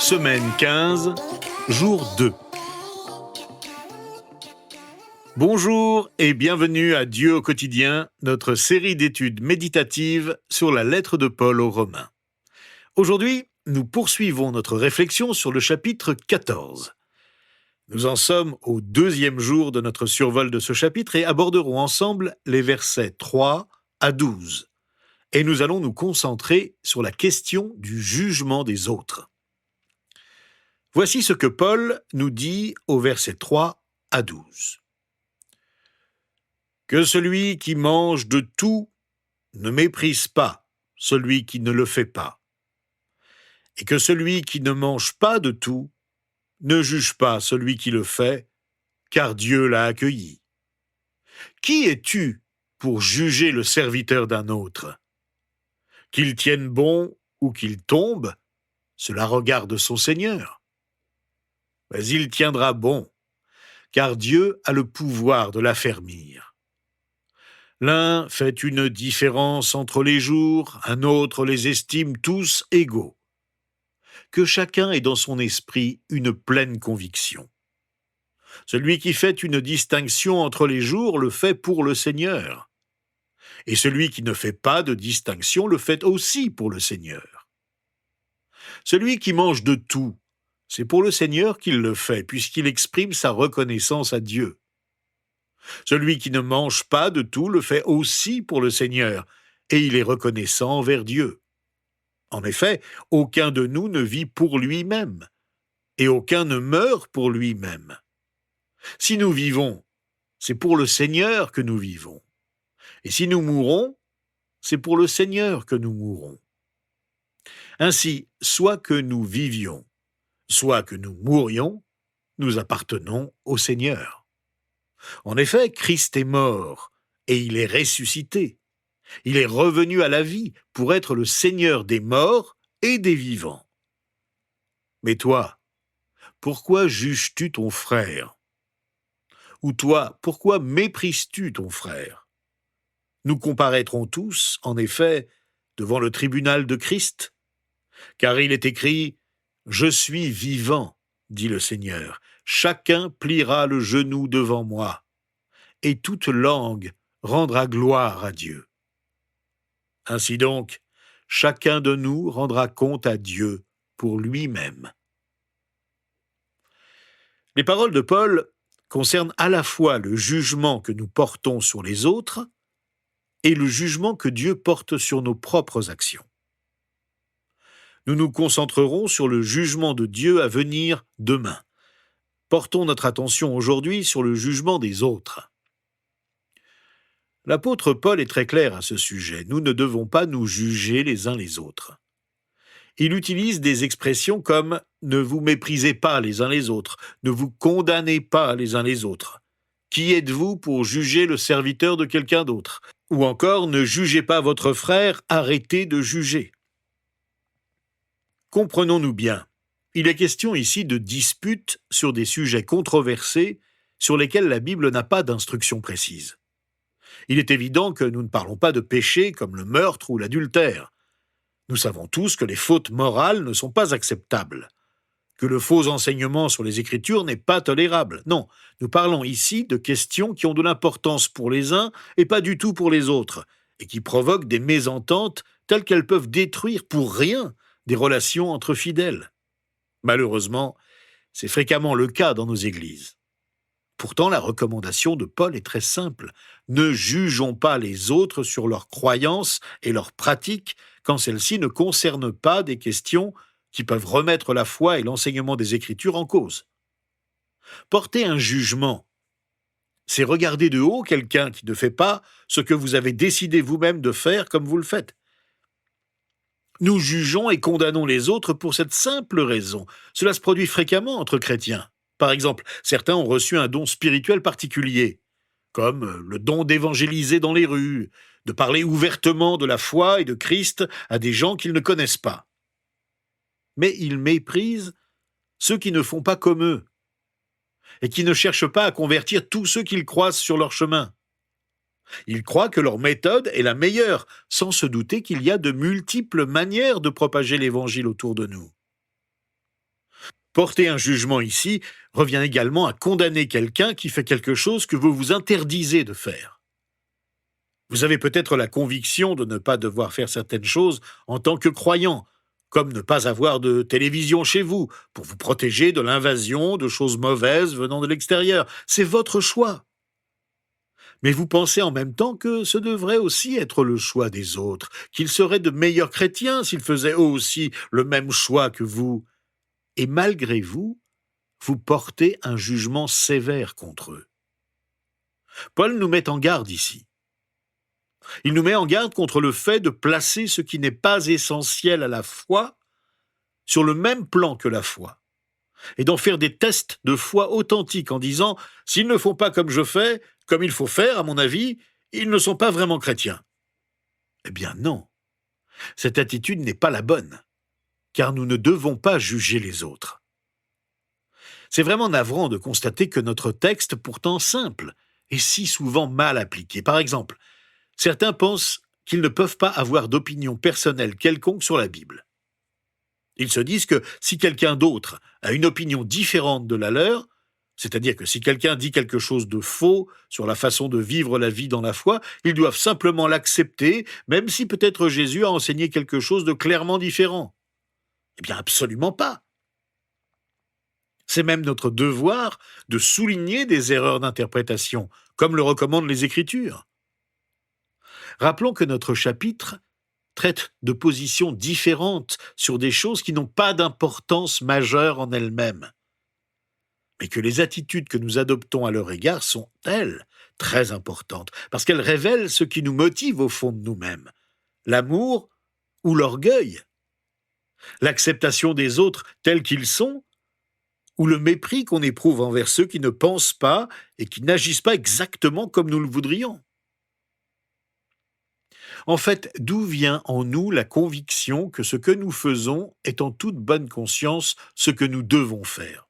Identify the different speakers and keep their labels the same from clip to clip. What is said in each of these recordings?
Speaker 1: Semaine 15, jour 2. Bonjour et bienvenue à Dieu au quotidien, notre série d'études méditatives sur la lettre de Paul aux Romains. Aujourd'hui, nous poursuivons notre réflexion sur le chapitre 14. Nous en sommes au deuxième jour de notre survol de ce chapitre et aborderons ensemble les versets 3 à 12. Et nous allons nous concentrer sur la question du jugement des autres. Voici ce que Paul nous dit au verset 3 à 12. Que celui qui mange de tout ne méprise pas celui qui ne le fait pas, et que celui qui ne mange pas de tout ne juge pas celui qui le fait, car Dieu l'a accueilli. Qui es-tu pour juger le serviteur d'un autre? Qu'il tienne bon ou qu'il tombe, cela regarde son Seigneur. Mais il tiendra bon, car Dieu a le pouvoir de l'affermir. L'un fait une différence entre les jours, un autre les estime tous égaux. Que chacun ait dans son esprit une pleine conviction. Celui qui fait une distinction entre les jours le fait pour le Seigneur. Et celui qui ne fait pas de distinction le fait aussi pour le Seigneur. Celui qui mange de tout, c'est pour le Seigneur qu'il le fait, puisqu'il exprime sa reconnaissance à Dieu. Celui qui ne mange pas de tout le fait aussi pour le Seigneur, et il est reconnaissant envers Dieu. En effet, aucun de nous ne vit pour lui-même, et aucun ne meurt pour lui-même. Si nous vivons, c'est pour le Seigneur que nous vivons. Et si nous mourons, c'est pour le Seigneur que nous mourons. Ainsi, soit que nous vivions, soit que nous mourions, nous appartenons au Seigneur. En effet, Christ est mort, et il est ressuscité. Il est revenu à la vie pour être le Seigneur des morts et des vivants. Mais toi, pourquoi juges-tu ton frère? Ou toi, pourquoi méprises-tu ton frère? Nous comparaîtrons tous, en effet, devant le tribunal de Christ. Car il est écrit « Je suis vivant, dit le Seigneur, chacun pliera le genou devant moi, et toute langue rendra gloire à Dieu. » Ainsi donc, chacun de nous rendra compte à Dieu pour lui-même. Les paroles de Paul concernent à la fois le jugement que nous portons sur les autres et le jugement que Dieu porte sur nos propres actions. Nous nous concentrerons sur le jugement de Dieu à venir demain. Portons notre attention aujourd'hui sur le jugement des autres. L'apôtre Paul est très clair à ce sujet. Nous ne devons pas nous juger les uns les autres. Il utilise des expressions comme « ne vous méprisez pas les uns les autres »,« ne vous condamnez pas les uns les autres »,« qui êtes-vous pour juger le serviteur de quelqu'un d'autre ?» ou encore « ne jugez pas votre frère, arrêtez de juger ». Comprenons-nous bien, il est question ici de disputes sur des sujets controversés sur lesquels la Bible n'a pas d'instruction précise. Il est évident que nous ne parlons pas de péchés comme le meurtre ou l'adultère. Nous savons tous que les fautes morales ne sont pas acceptables, que le faux enseignement sur les Écritures n'est pas tolérable. Non, nous parlons ici de questions qui ont de l'importance pour les uns et pas du tout pour les autres, et qui provoquent des mésententes telles qu'elles peuvent détruire pour rien des relations entre fidèles. Malheureusement, c'est fréquemment le cas dans nos églises. Pourtant, la recommandation de Paul est très simple. Ne jugeons pas les autres sur leurs croyances et leurs pratiques quand celles-ci ne concernent pas des questions qui peuvent remettre la foi et l'enseignement des Écritures en cause. Porter un jugement, c'est regarder de haut quelqu'un qui ne fait pas ce que vous avez décidé vous-même de faire comme vous le faites. Nous jugeons et condamnons les autres pour cette simple raison. Cela se produit fréquemment entre chrétiens. Par exemple, certains ont reçu un don spirituel particulier, comme le don d'évangéliser dans les rues, de parler ouvertement de la foi et de Christ à des gens qu'ils ne connaissent pas. Mais ils méprisent ceux qui ne font pas comme eux et qui ne cherchent pas à convertir tous ceux qu'ils croisent sur leur chemin. Ils croient que leur méthode est la meilleure, sans se douter qu'il y a de multiples manières de propager l'Évangile autour de nous. Porter un jugement ici revient également à condamner quelqu'un qui fait quelque chose que vous vous interdisez de faire. Vous avez peut-être la conviction de ne pas devoir faire certaines choses en tant que croyant, comme ne pas avoir de télévision chez vous, pour vous protéger de l'invasion de choses mauvaises venant de l'extérieur. C'est votre choix. Mais vous pensez en même temps que ce devrait aussi être le choix des autres, qu'ils seraient de meilleurs chrétiens s'ils faisaient eux aussi le même choix que vous. Et malgré vous, vous portez un jugement sévère contre eux. Paul nous met en garde ici. Il nous met en garde contre le fait de placer ce qui n'est pas essentiel à la foi sur le même plan que la foi, et d'en faire des tests de foi authentiques en disant « s'ils ne font pas comme je fais, comme il faut faire, à mon avis, ils ne sont pas vraiment chrétiens ». Eh bien non, cette attitude n'est pas la bonne, car nous ne devons pas juger les autres. C'est vraiment navrant de constater que notre texte, pourtant simple, est si souvent mal appliqué. Par exemple, certains pensent qu'ils ne peuvent pas avoir d'opinion personnelle quelconque sur la Bible. Ils se disent que si quelqu'un d'autre a une opinion différente de la leur, c'est-à-dire que si quelqu'un dit quelque chose de faux sur la façon de vivre la vie dans la foi, ils doivent simplement l'accepter, même si peut-être Jésus a enseigné quelque chose de clairement différent. Eh bien, absolument pas. C'est même notre devoir de souligner des erreurs d'interprétation, comme le recommandent les Écritures. Rappelons que notre chapitre traite de positions différentes sur des choses qui n'ont pas d'importance majeure en elles-mêmes, mais que les attitudes que nous adoptons à leur égard sont, elles, très importantes, parce qu'elles révèlent ce qui nous motive au fond de nous-mêmes, l'amour ou l'orgueil, l'acceptation des autres tels qu'ils sont, ou le mépris qu'on éprouve envers ceux qui ne pensent pas et qui n'agissent pas exactement comme nous le voudrions. En fait, d'où vient en nous la conviction que ce que nous faisons est en toute bonne conscience ce que nous devons faire?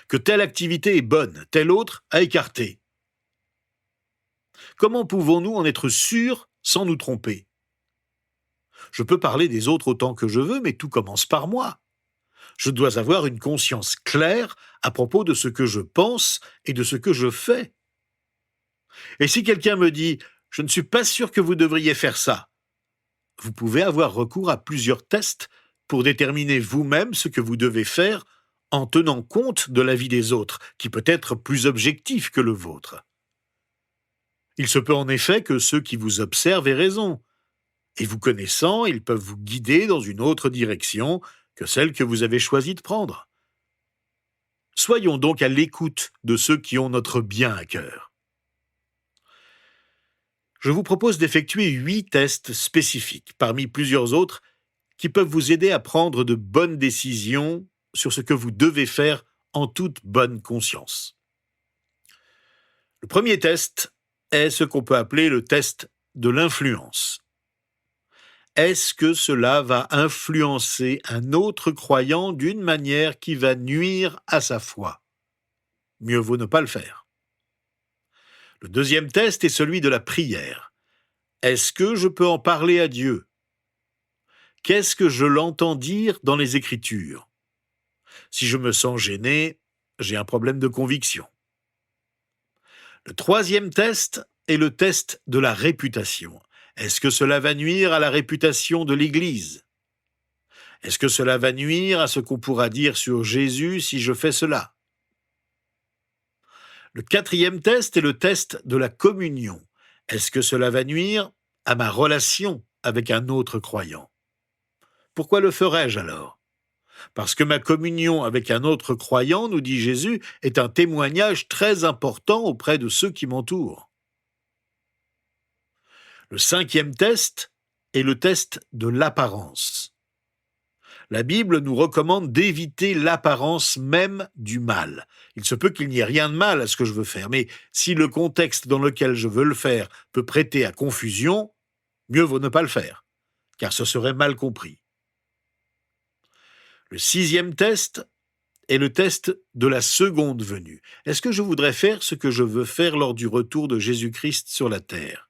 Speaker 1: Que telle activité est bonne, telle autre à écarter? Comment pouvons-nous en être sûrs sans nous tromper? Je peux parler des autres autant que je veux, mais tout commence par moi. Je dois avoir une conscience claire à propos de ce que je pense et de ce que je fais. Et si quelqu'un me dit « je ne suis pas sûr que vous devriez faire ça », vous pouvez avoir recours à plusieurs tests pour déterminer vous-même ce que vous devez faire en tenant compte de l'avis des autres, qui peut être plus objectif que le vôtre. Il se peut en effet que ceux qui vous observent aient raison, et vous connaissant, ils peuvent vous guider dans une autre direction que celle que vous avez choisi de prendre. Soyons donc à l'écoute de ceux qui ont notre bien à cœur. Je vous propose d'effectuer 8 tests spécifiques, parmi plusieurs autres, qui peuvent vous aider à prendre de bonnes décisions sur ce que vous devez faire en toute bonne conscience. Le premier test est ce qu'on peut appeler le test de l'influence. Est-ce que cela va influencer un autre croyant d'une manière qui va nuire à sa foi? Mieux vaut ne pas le faire. Le deuxième test est celui de la prière. Est-ce que je peux en parler à Dieu? Qu'est-ce que je l'entends dire dans les Écritures? Si je me sens gêné, j'ai un problème de conviction. Le troisième test est le test de la réputation. Est-ce que cela va nuire à la réputation de l'Église? Est-ce que cela va nuire à ce qu'on pourra dire sur Jésus si je fais cela? Le quatrième test est le test de la communion. Est-ce que cela va nuire à ma relation avec un autre croyant? Pourquoi le ferais-je alors? Parce que ma communion avec un autre croyant, nous dit Jésus, est un témoignage très important auprès de ceux qui m'entourent. Le cinquième test est le test de l'apparence. La Bible nous recommande d'éviter l'apparence même du mal. Il se peut qu'il n'y ait rien de mal à ce que je veux faire, mais si le contexte dans lequel je veux le faire peut prêter à confusion, mieux vaut ne pas le faire, car ce serait mal compris. Le sixième test est le test de la seconde venue. Est-ce que je voudrais faire ce que je veux faire lors du retour de Jésus-Christ sur la terre?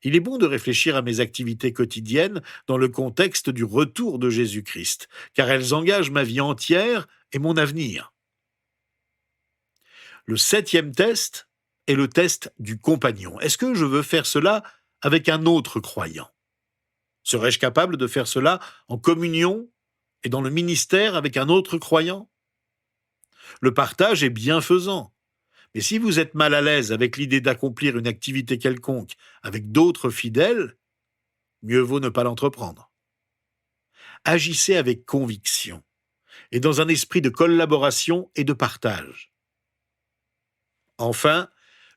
Speaker 1: Il est bon de réfléchir à mes activités quotidiennes dans le contexte du retour de Jésus-Christ, car elles engagent ma vie entière et mon avenir. Le 7e test est le test du compagnon. Est-ce que je veux faire cela avec un autre croyant? Serais-je capable de faire cela en communion et dans le ministère avec un autre croyant? Le partage est bienfaisant. Mais si vous êtes mal à l'aise avec l'idée d'accomplir une activité quelconque avec d'autres fidèles, mieux vaut ne pas l'entreprendre. Agissez avec conviction et dans un esprit de collaboration et de partage. Enfin,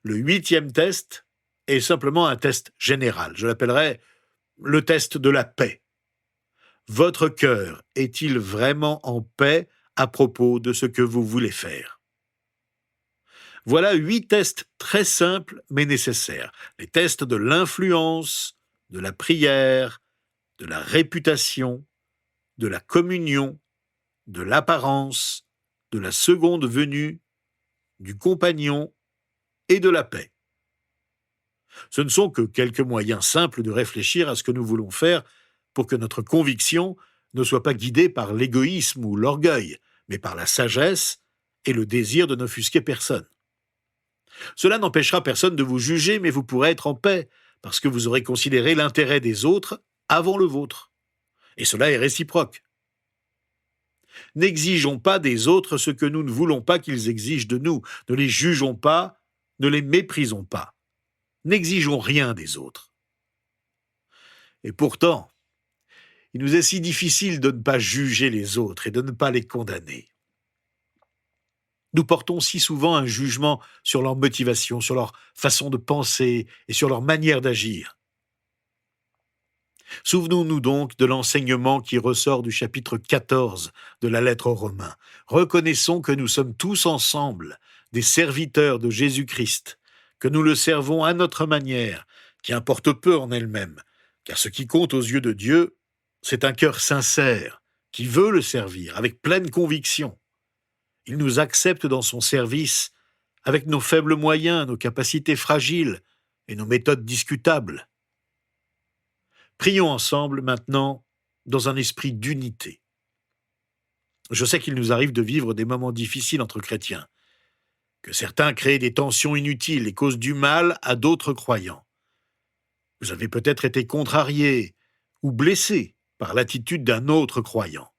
Speaker 1: le 8e test est simplement un test général. Je l'appellerai le test de la paix. Votre cœur est-il vraiment en paix à propos de ce que vous voulez faire? Voilà 8 tests très simples mais nécessaires. Les tests de l'influence, de la prière, de la réputation, de la communion, de l'apparence, de la seconde venue, du compagnon et de la paix. Ce ne sont que quelques moyens simples de réfléchir à ce que nous voulons faire pour que notre conviction ne soit pas guidée par l'égoïsme ou l'orgueil, mais par la sagesse et le désir de n'offusquer personne. Cela n'empêchera personne de vous juger, mais vous pourrez être en paix, parce que vous aurez considéré l'intérêt des autres avant le vôtre. Et cela est réciproque. N'exigeons pas des autres ce que nous ne voulons pas qu'ils exigent de nous. Ne les jugeons pas, ne les méprisons pas. N'exigeons rien des autres. Et pourtant, il nous est si difficile de ne pas juger les autres et de ne pas les condamner. Nous portons si souvent un jugement sur leur motivation, sur leur façon de penser et sur leur manière d'agir. Souvenons-nous donc de l'enseignement qui ressort du chapitre 14 de la lettre aux Romains. Reconnaissons que nous sommes tous ensemble des serviteurs de Jésus-Christ, que nous le servons à notre manière, qui importe peu en elle-même, car ce qui compte aux yeux de Dieu, c'est un cœur sincère, qui veut le servir avec pleine conviction. Il nous accepte dans son service avec nos faibles moyens, nos capacités fragiles et nos méthodes discutables. Prions ensemble maintenant dans un esprit d'unité. Je sais qu'il nous arrive de vivre des moments difficiles entre chrétiens, que certains créent des tensions inutiles et causent du mal à d'autres croyants. Vous avez peut-être été contrarié ou blessé par l'attitude d'un autre croyant.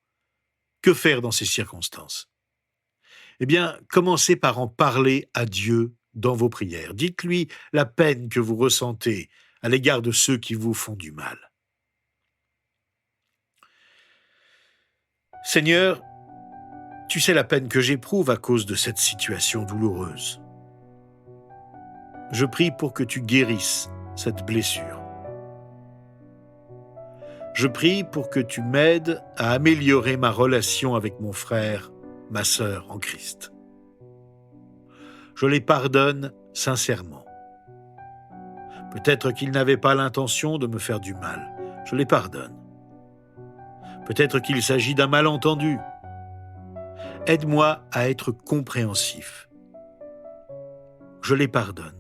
Speaker 1: Que faire dans ces circonstances? Eh bien, commencez par en parler à Dieu dans vos prières. Dites-lui la peine que vous ressentez à l'égard de ceux qui vous font du mal. Seigneur, tu sais la peine que j'éprouve à cause de cette situation douloureuse. Je prie pour que tu guérisses cette blessure. Je prie pour que tu m'aides à améliorer ma relation avec mon frère, ma sœur en Christ. Je les pardonne sincèrement. Peut-être qu'ils n'avaient pas l'intention de me faire du mal. Je les pardonne. Peut-être qu'il s'agit d'un malentendu. Aide-moi à être compréhensif. Je les pardonne.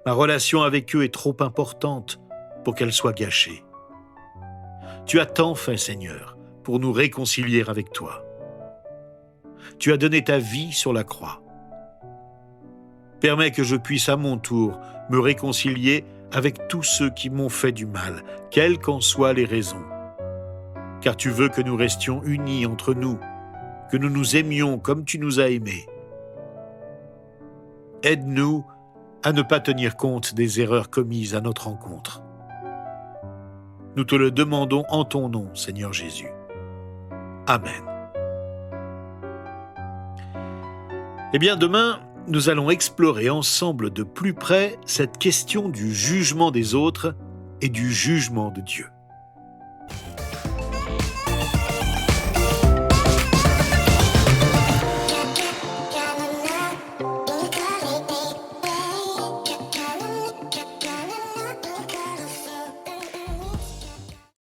Speaker 1: Ma relation avec eux est trop importante pour qu'elle soit gâchée. Tu as tant fait, Seigneur, pour nous réconcilier avec toi. Tu as donné ta vie sur la croix. Permets que je puisse à mon tour me réconcilier avec tous ceux qui m'ont fait du mal, quelles qu'en soient les raisons. Car tu veux que nous restions unis entre nous, que nous nous aimions comme tu nous as aimés. Aide-nous à ne pas tenir compte des erreurs commises à notre encontre. Nous te le demandons en ton nom, Seigneur Jésus. Amen. Eh bien, demain, nous allons explorer ensemble de plus près cette question du jugement des autres et du jugement de Dieu.